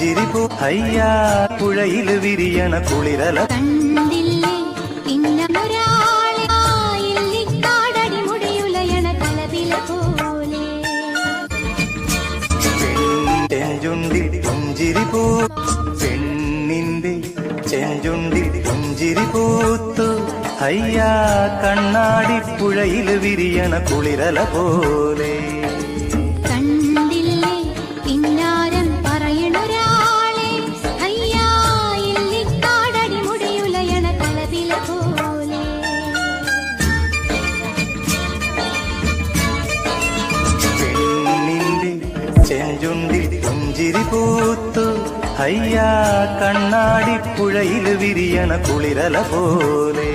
പുഞ്ചിരി പോ അയ്യാ പുഴയില് വിരിയണ കുളിരല കണ്ടില്ലേ ഇന്നൊരാളെ കാടടി മുടിയുലയണ കലവില പോലെ ചെഞ്ചുണ്ടിൽ പുഞ്ചിരി പോ പെണ്ണിന്റെ ചെഞ്ചുണ്ടിൽ പുഞ്ചിരി പൂത്തു അയ്യാ കണ്ണാടി പുഴയില് വിരിയണ കുളിരല പോലെ കണ്ടില്ലേ ഇന്നാരം പറയണൊരാളെ അയ്യാ കാടടി മുടിയുലയണ കലവില പോലെ പെണ്ണിന്റെ ചെഞ്ചുണ്ടിൽ പുഞ്ചിരി പൂത്തു അയ്യാ കണ്ണാടി പുഴയില് വിരിയണ കുളിരല പോലെ